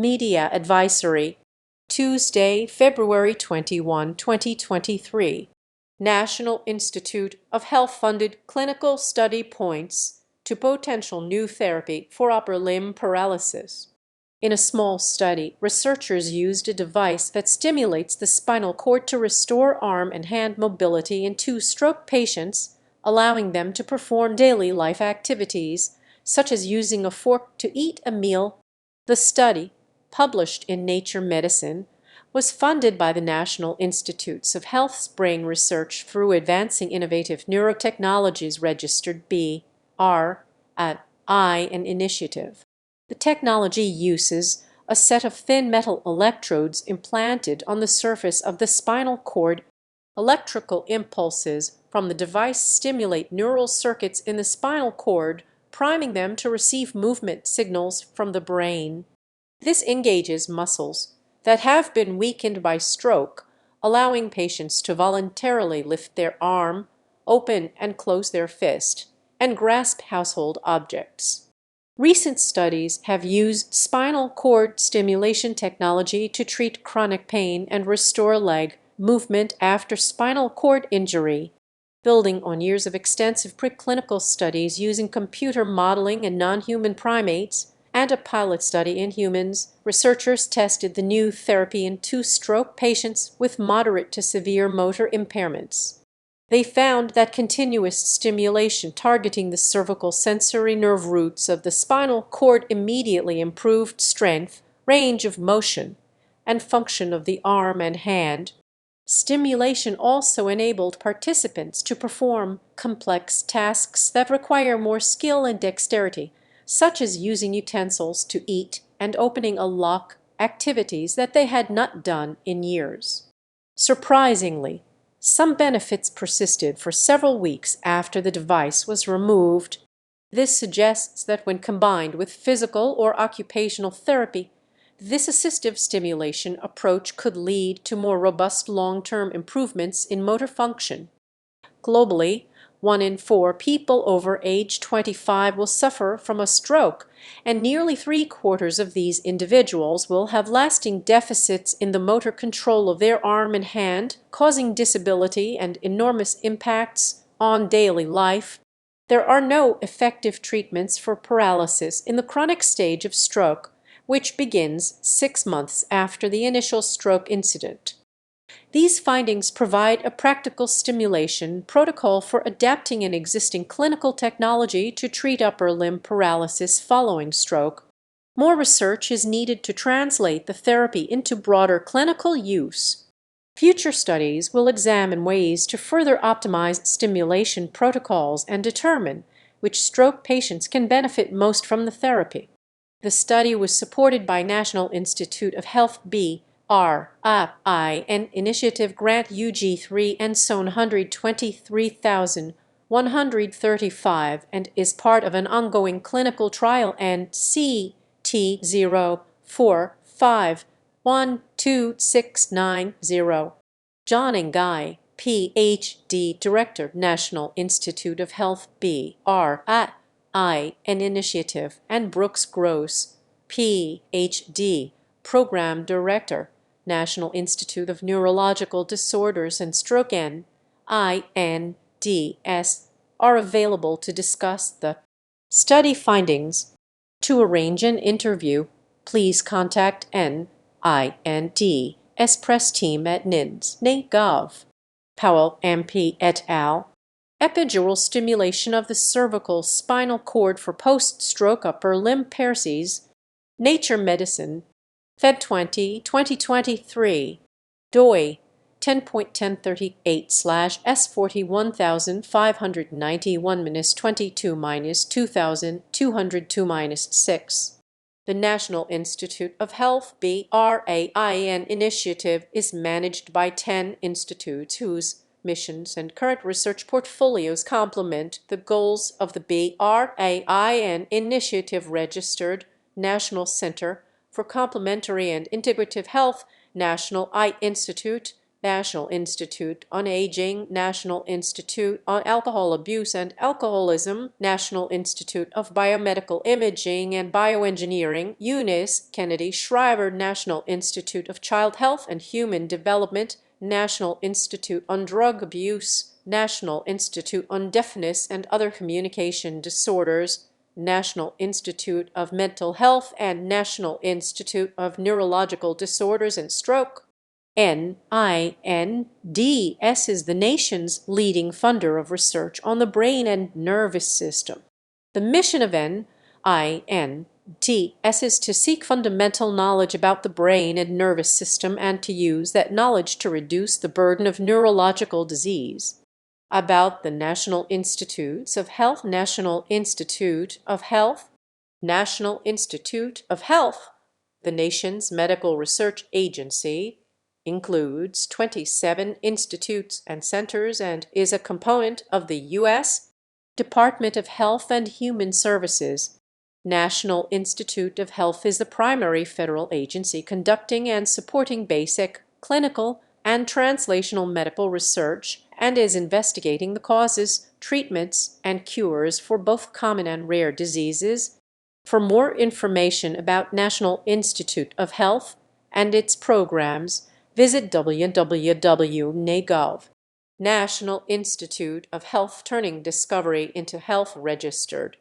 Media Advisory, Tuesday, February 21, 2023. National Institute of Health-funded clinical study points to potential new therapy for upper limb paralysis. In a small study, researchers used a device that stimulates the spinal cord to restore arm and hand mobility in two-stroke patients, allowing them to perform daily life activities, such as using a fork to eat a meal. The study, published in Nature Medicine, was funded by the National Institutes of Health's brain research through Advancing Innovative Neurotechnologies registered B.R. at I an initiative. The technology uses a set of thin metal electrodes implanted on the surface of the spinal cord. Electrical impulses from the device stimulate neural circuits in the spinal cord, priming them to receive movement signals from the brain. This engages muscles that have been weakened by stroke, allowing patients to voluntarily lift their arm, open and close their fist, and grasp household objects. Recent studies have used spinal cord stimulation technology to treat chronic pain and restore leg movement after spinal cord injury. Building on years of extensive preclinical studies using computer modeling in non-human primates and a pilot study in humans, researchers tested the new therapy in two-stroke patients with moderate to severe motor impairments. They found that continuous stimulation targeting the cervical sensory nerve roots of the spinal cord immediately improved strength, range of motion, and function of the arm and hand. Stimulation also enabled participants to perform complex tasks that require more skill and dexterity, such as using utensils to eat and opening a lock, activities that they had not done in years. Surprisingly, some benefits persisted for several weeks after the device was removed. This suggests that when combined with physical or occupational therapy, this assistive stimulation approach could lead to more robust long-term improvements in motor function. Globally, 1 in 4 people over age 25 will suffer from a stroke, and nearly 3/4 of these individuals will have lasting deficits in the motor control of their arm and hand, causing disability and enormous impacts on daily life. There are no effective treatments for paralysis in the chronic stage of stroke, which begins 6 months after the initial stroke incident. These findings provide a practical stimulation protocol for adapting an existing clinical technology to treat upper limb paralysis following stroke. More research is needed to translate the therapy into broader clinical use. Future studies will examine ways to further optimize stimulation protocols and determine which stroke patients can benefit most from the therapy. The study was supported by National Institute of Health B.R. I an initiative grant UG3 and SON 123,135 and is part of an ongoing clinical trial and CT04512690. John Ngai, Ph.D. Director, National Institute of Health B.R. I an initiative, and Brooks Gross, Ph.D., Program Director, National Institute of Neurological Disorders and Stroke NINDS, are available to discuss the study findings. To arrange an interview, please contact NINDS press team at NINDS.gov. Powell, MP et al. Epidural stimulation of the cervical spinal cord for post-stroke upper limb paralysis. Nature Medicine, Feb 20, 2023. doi 10.1038/S41,591-22-2202-6. The National Institute of Health BRAIN initiative is managed by 10 institutes whose missions and current research portfolios complement the goals of the BRAIN initiative registered National Center for Complementary and Integrative Health, National Eye Institute, National Institute on Aging, National Institute on Alcohol Abuse and Alcoholism, National Institute of Biomedical Imaging and Bioengineering, Eunice Kennedy Shriver National Institute of Child Health and Human Development, National Institute on Drug Abuse, National Institute on Deafness and Other Communication Disorders, National Institute of Mental Health and National Institute of Neurological Disorders and Stroke. NINDS is the nation's leading funder of research on the brain and nervous system. The mission of NINDS is to seek fundamental knowledge about the brain and nervous system and to use that knowledge to reduce the burden of neurological disease. About the National Institutes of Health, National Institute of Health, National Institute of Health, the nation's medical research agency, includes 27 institutes and centers and is a component of the U.S. Department of Health and Human Services. National Institute of Health is the primary federal agency conducting and supporting basic, clinical, and translational medical research and is investigating the causes, treatments, and cures for both common and rare diseases. For more information about National Institute of Health and its programs, visit www.nagov. National Institute of Health Turning Discovery into Health Registered.